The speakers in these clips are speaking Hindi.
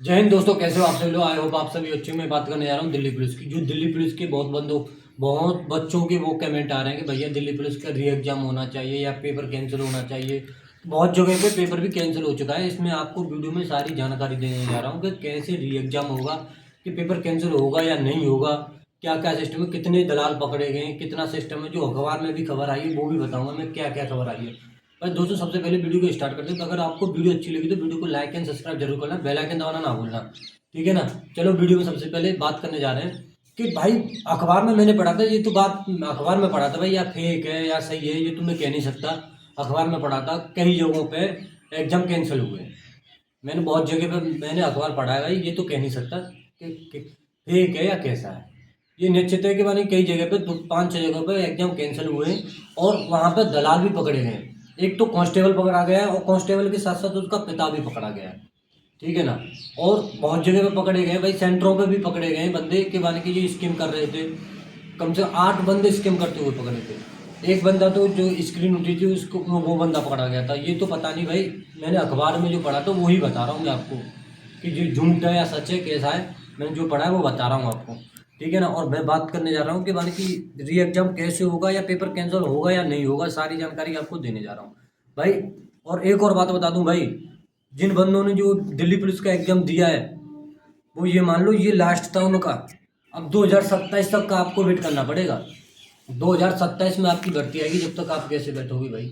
जय हिंद दोस्तों, कैसे हो आप सभी लोग। आई होप आप सभी अच्छे। मैं बात करने जा रहा हूँ दिल्ली पुलिस की। जो दिल्ली पुलिस के बहुत बच्चों के वो कमेंट आ रहे हैं कि भैया दिल्ली पुलिस का री एग्जाम होना चाहिए या पेपर कैंसिल होना चाहिए। बहुत जगह पे पेपर भी कैंसिल हो चुका है। इसमें आपको वीडियो में सारी जानकारी देने जा रहा हूँ कि कैसे री एग्जाम होगा, कि पेपर कैंसिल होगा या नहीं होगा, क्या क्या सिस्टम है, कितने दलाल पकड़े गए हैं, कितना सिस्टम है। जो अखबार में भी खबर आई है वो भी बताऊंगा मैं, क्या क्या खबर आई है। बस दोस्तों, सबसे पहले वीडियो को स्टार्ट करते हैं। तो अगर आपको वीडियो अच्छी लगी तो वीडियो को लाइक एंड सब्सक्राइब जरूर करना, बेल आइकन दबाना ना भूलना, ठीक है ना। चलो वीडियो में सबसे पहले बात करने जा रहे हैं कि भाई अखबार में मैंने पढ़ा था, ये तो बात अखबार में पढ़ा था भाई, या फेक है या सही है ये तो मैं कह नहीं सकता। अखबार में पढ़ा था कई जगहों पे एग्जाम कैंसिल हुए हैं। मैंने बहुत जगह पे मैंने अखबार पढ़ा है भाई, ये तो कह नहीं सकता कि फेक है या कैसा है। ये निश्चित है कि मानी कई जगह पे 5-6 जगह पे एग्जाम कैंसिल हुए हैं और वहाँ पे दलाल भी पकड़े गए हैं। एक तो कांस्टेबल पकड़ा गया है और कांस्टेबल के साथ साथ उसका पिता भी पकड़ा गया है, ठीक है ना। और बहुत जगह पे पकड़े गए भाई, सेंटरों पे भी पकड़े गए बंदे के माने कि ये स्कीम कर रहे थे। कम से कम 8 बंदे स्कीम करते हुए पकड़े थे। एक बंदा तो जो स्क्रीन उठी थी उसको वो बंदा पकड़ा गया था। ये तो पता नहीं भाई, मैंने अखबार में जो पढ़ा था वही बता रहा हूँ मैं आपको, कि जो झूठ है या सच है कैसा है। मैंने जो पढ़ा है वो बता रहा हूँ आपको, ठीक है ना। और मैं बात करने जा रहा हूँ कि माने कि री एग्जाम कैसे होगा या पेपर कैंसिल होगा या नहीं होगा, सारी जानकारी आपको देने जा रहा हूँ भाई। और एक और बात बता दूं भाई, जिन बंदों ने जो दिल्ली पुलिस का एग्जाम दिया है वो ये मान लो ये लास्ट था उनका। अब 2027 तक का आपको वेट करना पड़ेगा। 2027 में आपकी भर्ती आएगी, जब तक आप कैसे बैठोगे भाई,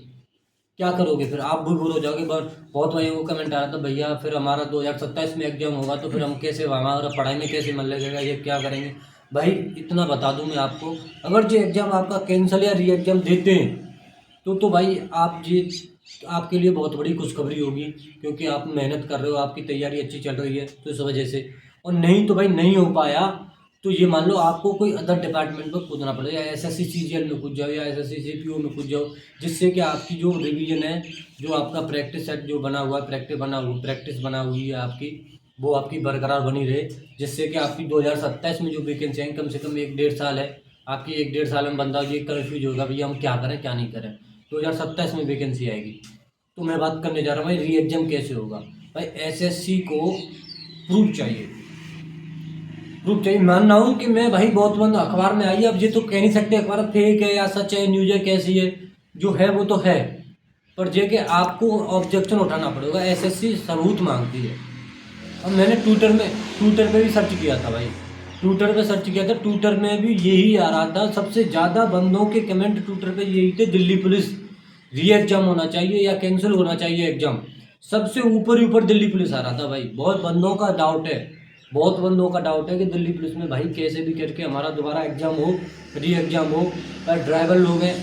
क्या करोगे फिर। आप भी बोर हो जाओगे। बहुत भाई वो कमेंट आ रहा था, भैया फिर हमारा 2027 में एग्जाम होगा तो फिर हम कैसे, हमारा पढ़ाई में कैसे मन लगेगा, ये क्या करेंगे। भाई इतना बता दूं मैं आपको, अगर जो एग्जाम आपका कैंसिल या री एग्जाम देते हैं तो भाई आप जी, आपके लिए बहुत बड़ी खुशखबरी होगी, क्योंकि आप मेहनत कर रहे हो, आपकी तैयारी अच्छी चल रही है तो इस वजह से। और नहीं तो भाई नहीं हो पाया तो ये मान लो आपको कोई अदर डिपार्टमेंट में कूदना पड़ेगा, या एसएससी सीजीएल में कूद जाओ या एसएससी सीपीओ में कूद जाओ, जिससे कि आपकी जो रिवीजन है, जो आपका प्रैक्टिस सेट जो बना हुआ है, प्रैक्टिस बना हुई है आपकी, वो आपकी बरकरार बनी रहे। जिससे कि आपकी 2027 में जो वैकेंसी आएंगी, कम से कम 1-1.5 साल है आपकी, 1-1.5 साल में बंदा ये कन्फ्यूज होगा भैया हम क्या करें क्या नहीं करें। 2027 में वैकेंसी आएगी। तो मैं बात करने जा रहा हूँ भाई री एग्जाम कैसे होगा। भाई एसएससी को प्रूफ चाहिए, प्रूफ चाहिए। मान रहा हूँ कि मैं भाई बहुत बंद अखबार में आई है, अब ये तो कह नहीं सकते अखबार फेक है या सच है, न्यूज़ है कैसी है। जो है वो तो है, पर जे कि आपको ऑब्जेक्शन उठाना पड़ेगा। एसएससी सबूत मांगती है। अब मैंने ट्विटर पे भी सर्च किया था भाई, ट्विटर पे सर्च किया था, ट्विटर में भी यही आ रहा था। सबसे ज़्यादा बंदों के कमेंट ट्विटर पे यही थे, दिल्ली पुलिस री एग्जाम होना चाहिए या कैंसिल होना चाहिए एग्जाम। सबसे ऊपर ही ऊपर दिल्ली पुलिस आ रहा था भाई। बहुत बंदों का डाउट है, बहुत बंदों का डाउट है कि दिल्ली पुलिस में भाई कैसे भी करके हमारा दोबारा एग्जाम हो, री एग्जाम हो। ड्राइवर लोग हैं,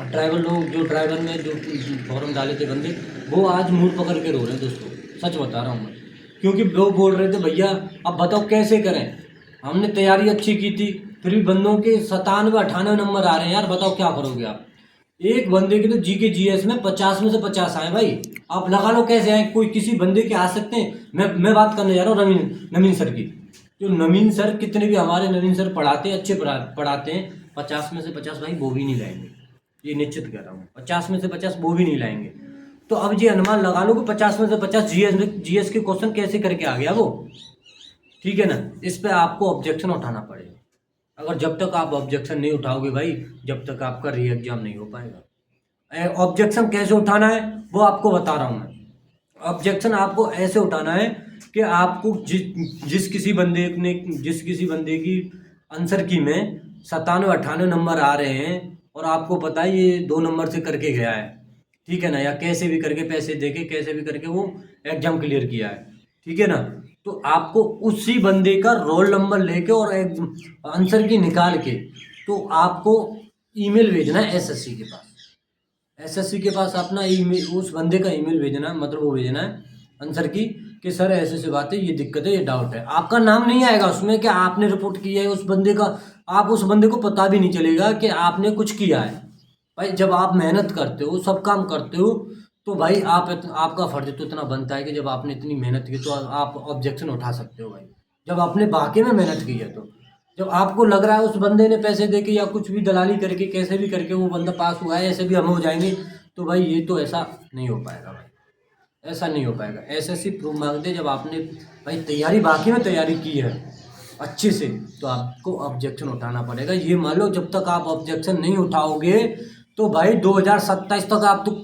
ड्राइवर लोग जो ड्राइवर में जो फॉर्म डाले थे बंदे, वो आज मुंह पकड़ के रो रहे हैं दोस्तों, सच बता रहा हूँ मैं। क्योंकि वो बोल रहे थे भैया अब बताओ कैसे करें, हमने तैयारी अच्छी की थी फिर भी बंदों के 97-98 नंबर आ रहे हैं यार, बताओ क्या करोगे आप। एक बंदे के तो जी के जीएस में 50 में से 50 आए भाई। आप लगा लो कैसे आए, कोई किसी बंदे के आ सकते हैं। मैं बात करने जा रहा हूँ नवीन नवीन सर की। जो नवीन सर, कितने भी हमारे नवीन सर पढ़ाते हैं, अच्छे पढ़ाते हैं, 50 में से 50 भाई वो भी नहीं लाएंगे। ये निश्चित कह रहा हूँ, 50 में से 50 वो भी नहीं लाएंगे। तो अब ये अनुमान लगा लो कि 50 में से 50 जीएस के क्वेश्चन कैसे करके आ गया वो, ठीक है ना। इस पे आपको ऑब्जेक्शन उठाना पड़ेगा। अगर जब तक आप ऑब्जेक्शन नहीं उठाओगे भाई, जब तक आपका री एग्जाम नहीं हो पाएगा। ऑब्जेक्शन कैसे उठाना है वो आपको बता रहा हूँ मैं। ऑब्जेक्शन आपको ऐसे उठाना है कि आपको जिस किसी बंदे की आंसर की में 97-98 नंबर आ रहे हैं और आपको पता है ये 2 नंबर से करके गया है, ठीक है ना, या कैसे भी करके पैसे देके कैसे भी करके वो एग्जाम क्लियर किया है, ठीक है ना। तो आपको उसी बंदे का रोल नंबर लेके और आंसर की निकाल के तो आपको ईमेल भेजना है एसएससी के पास। एसएससी के पास अपना ईमेल, उस बंदे का ईमेल भेजना है, मतलब वो भेजना है आंसर की, कि सर ऐसे ऐसे बात है, ये दिक्कत है, ये डाउट है। आपका नाम नहीं आएगा उसमें कि आपने रिपोर्ट किया है उस बंदे का। आप उस बंदे को पता भी नहीं चलेगा कि आपने कुछ किया है। भाई जब आप मेहनत करते हो, सब काम करते हो, तो भाई आपका फर्ज तो इतना बनता है कि जब आपने इतनी मेहनत की तो आप ऑब्जेक्शन उठा सकते हो भाई। जब आपने वाकई में मेहनत की है तो। जब आपको लग रहा है उस बंदे ने पैसे दे के या कुछ भी दलाली करके कैसे भी करके वो बंदा पास हुआ है, ऐसे भी हम हो जाएंगे, तो भाई ये तो ऐसा नहीं हो पाएगा भाई। ऐसा नहीं हो पाएगा। एसएससी प्रूफ मांगते जब आपने भाई तैयारी बाकी में तैयारी की है अच्छे से, तो आपको ऑब्जेक्शन उठाना पड़ेगा। ये मान लो जब तक आप ऑब्जेक्शन नहीं उठाओगे तो भाई 2027 तक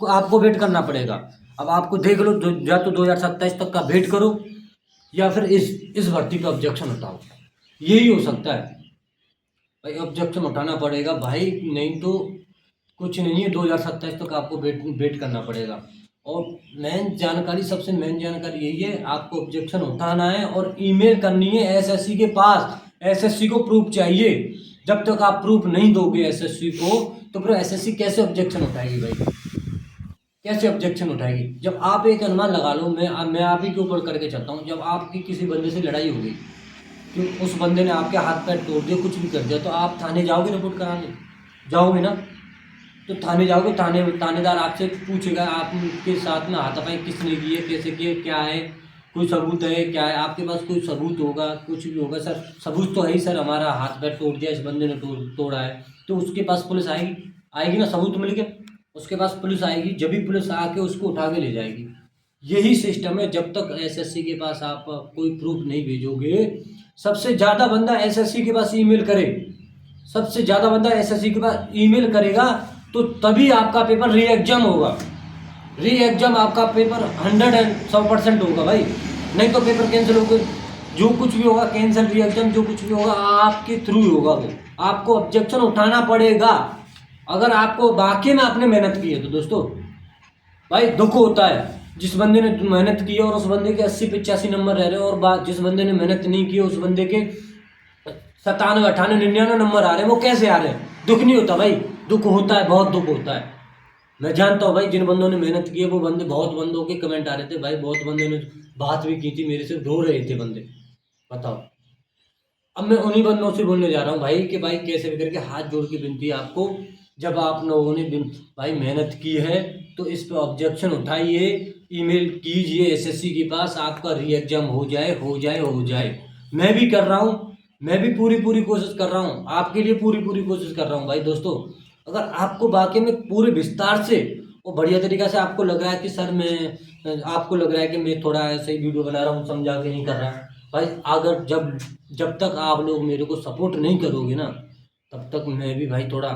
आपको वेट करना पड़ेगा। अब आपको देख लो, या तो 2027 तक का वेट करो या फिर इस भर्ती पे ऑब्जेक्शन उठाओ, यही हो सकता है भाई। ऑब्जेक्शन उठाना पड़ेगा भाई, नहीं तो कुछ नहीं है। 2027 तक आपको वेट करना पड़ेगा। और मेन जानकारी, सबसे मेन जानकारी यही है, आपको ऑब्जेक्शन उठाना है और ईमेल करनी है एसएससी के पास। एसएससी को प्रूफ चाहिए। जब तक आप प्रूफ नहीं दोगे एसएससी को, तो फिर एसएससी कैसे ऑब्जेक्शन उठाएगी भाई? कैसे ऑब्जेक्शन उठाएगी? जब आप एक अनुमान लगा लो, मैं आप ही के ऊपर करके चलता हूँ, जब आपकी किसी बंदे से लड़ाई हो गई, तो उस बंदे ने आपके हाथ पैर तोड़ दिए, कुछ भी कर दिया, तो आप थाने जाओगे रिपोर्ट कराने? जाओगे ना? तो थाने जाओगे, थानेदार आपसे पूछेगा आपके साथ में हाथापाई किसने की है, कैसे किए, क्या है, कोई सबूत है, क्या है? आपके पास कोई सबूत होगा, कुछ भी होगा, सर सबूत तो है ही सर, हमारा हाथ पैर तोड़ दिया, इस बंदे ने तोड़ा है, तो उसके पास पुलिस आएगी ना, सबूत मिल गया, उसके पास पुलिस आएगी, जब भी पुलिस आके उसको उठा के ले जाएगी। यही सिस्टम है। जब तक एसएससी के पास आप कोई प्रूफ नहीं भेजोगे, सबसे ज़्यादा बंदा एसएससी के पास ईमेल करे, सबसे ज़्यादा बंदा एसएससी के पास ईमेल करेगा, तो तभी आपका पेपर री एग्जाम होगा। री एग्जाम आपका पेपर 100% होगा भाई, नहीं तो पेपर कैंसिल होगा। जो कुछ भी होगा कैंसिल, री एग्जाम जो कुछ भी होगा आपके थ्रू ही होगा। वो आपको ऑब्जेक्शन उठाना पड़ेगा अगर आपको वाकई में आपने मेहनत की है तो। दोस्तों भाई दुख होता है जिस बंदे ने मेहनत की है और उस बंदे के 80-85 नंबर रह रहे हैं, और जिस बंदे ने मेहनत नहीं की उस बंदे के 97, 98, 99 नंबर आ रहे हैं। वो कैसे आ रहे हैं? दुख नहीं होता भाई? दुख होता है, बहुत दुख होता है। मैं जानता हूँ भाई, जिन बंदों ने मेहनत की है वो बंदे, बहुत बंदों के कमेंट आ रहे थे भाई, बहुत बंदे ने बात भी की थी मेरे से, रो रहे थे बंदे, बताओ। अब मैं उन्हीं बंदों से बोलने जा रहा हूँ भाई कि भाई कैसे भी करके हाथ जोड़ के विनती है आपको, जब आप लोगों ने भाई मेहनत की है तो इस पे ऑब्जेक्शन उठाइए, ईमेल कीजिए एसएससी के पास, आपका री एग्जाम हो जाए, हो जाए, हो जाए। मैं भी कर रहा हूँ, मैं भी पूरी कोशिश कर रहा हूँ, आपके लिए पूरी कोशिश कर रहा हूँ भाई। दोस्तों अगर आपको वाकई में पूरे विस्तार से और बढ़िया तरीका से आपको लग रहा है कि सर आपको लग रहा है कि मैं थोड़ा ऐसे ही वीडियो बना रहा हूँ, समझा के नहीं कर रहा भाई, अगर जब तक आप लोग मेरे को सपोर्ट नहीं करोगे ना, तब तक मैं भी भाई थोड़ा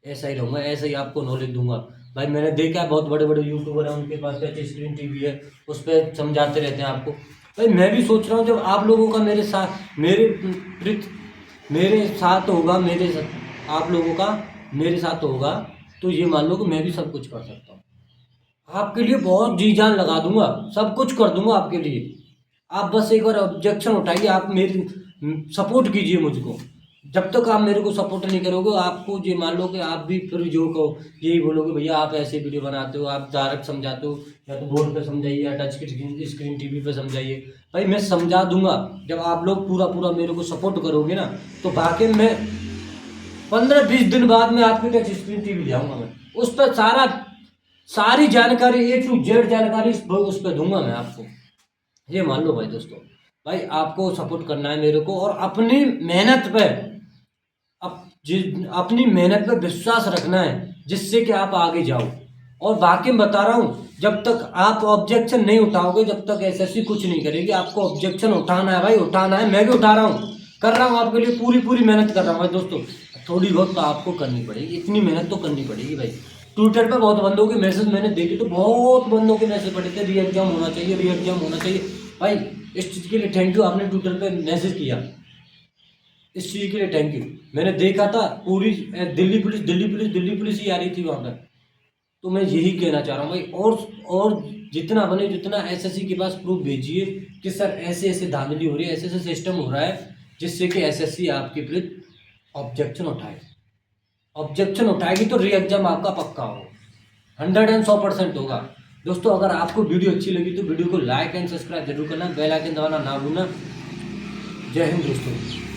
ऐसा ही रहूँगा, ऐसा ही आपको नॉलेज दूंगा भाई। मैंने देखा है बहुत बड़े बड़े यूट्यूबर हैं, उनके पास टच स्क्रीन टीवी है, उस पर समझाते रहते हैं आपको। भाई मैं भी सोच रहा हूँ जब आप लोगों का मेरे साथ होगा, आप लोगों का मेरे साथ होगा, तो ये मान लो कि मैं भी सब कुछ कर सकता हूँ आपके लिए। बहुत जी जान लगा दूंगा, सब कुछ कर दूंगा आपके लिए। आप बस एक बार ऑब्जेक्शन उठाइए, आप मेरी सपोर्ट कीजिए मुझको। जब तक आप मेरे को सपोर्ट नहीं करोगे, आपको ये मान लो कि आप भी फिर जो कहो यही बोलोगे, भैया आप ऐसे वीडियो बनाते हो, आप डायरेक्ट समझाते हो, या तो बोर्ड पे समझाइए या टच स्क्रीन टीवी पे समझाइए। भाई मैं समझा दूंगा, जब आप लोग पूरा मेरे को सपोर्ट करोगे ना, तो बाकी मैं 15-20 दिन बाद में आपकी टच स्क्रीन टीवी ले आऊँगा। मैं उस पर सारी जानकारी A to Z जानकारी उस पर दूंगा मैं आपको, ये मान लो भाई। दोस्तों भाई आपको सपोर्ट करना है मेरे को, और अपनी मेहनत पे अपनी मेहनत पे विश्वास रखना है, जिससे कि आप आगे जाओ। और बाकी मैं बता रहा हूँ, जब तक आप ऑब्जेक्शन नहीं उठाओगे, जब तक एसएससी कुछ नहीं करेगी। आपको ऑब्जेक्शन उठाना है भाई, उठाना है। मैं भी उठा रहा हूँ, कर रहा हूँ आपके लिए, पूरी मेहनत कर रहा हूँ भाई। दोस्तों थोड़ी बहुत तो आपको करनी पड़ेगी, इतनी मेहनत तो करनी पड़ेगी भाई। ट्विटर पे बहुत बंदों के मैसेज मैंने देखे, तो बहुत बंदों के मैसेज पड़े थे, री एग्जाम होना चाहिए, री एग्जाम होना चाहिए। भाई इस चीज़ के लिए थैंक यू, आपने ट्विटर पे मैसेज किया, इस चीज़ के लिए थैंक यू। मैंने देखा था पूरी दिल्ली पुलिस ही आ रही थी वहाँ पर। तो मैं यही कहना चाह रहा हूँ भाई, और जितना बने जितना एसएससी के पास प्रूफ भेजिए कि सर ऐसे ऐसे धांधली हो रही है, ऐसे सिस्टम हो रहा है, जिससे कि एसएससी आपके विरुद्ध ऑब्जेक्शन उठाए। ऑब्जेक्शन उठाएगी तो री एग्जाम आपका पक्का होगा, 100% होगा। दोस्तों अगर आपको वीडियो अच्छी लगी तो वीडियो को लाइक एंड सब्सक्राइब जरूर करना, बेल आइकन दबाना ना भूलना। जय हिंद दोस्तों।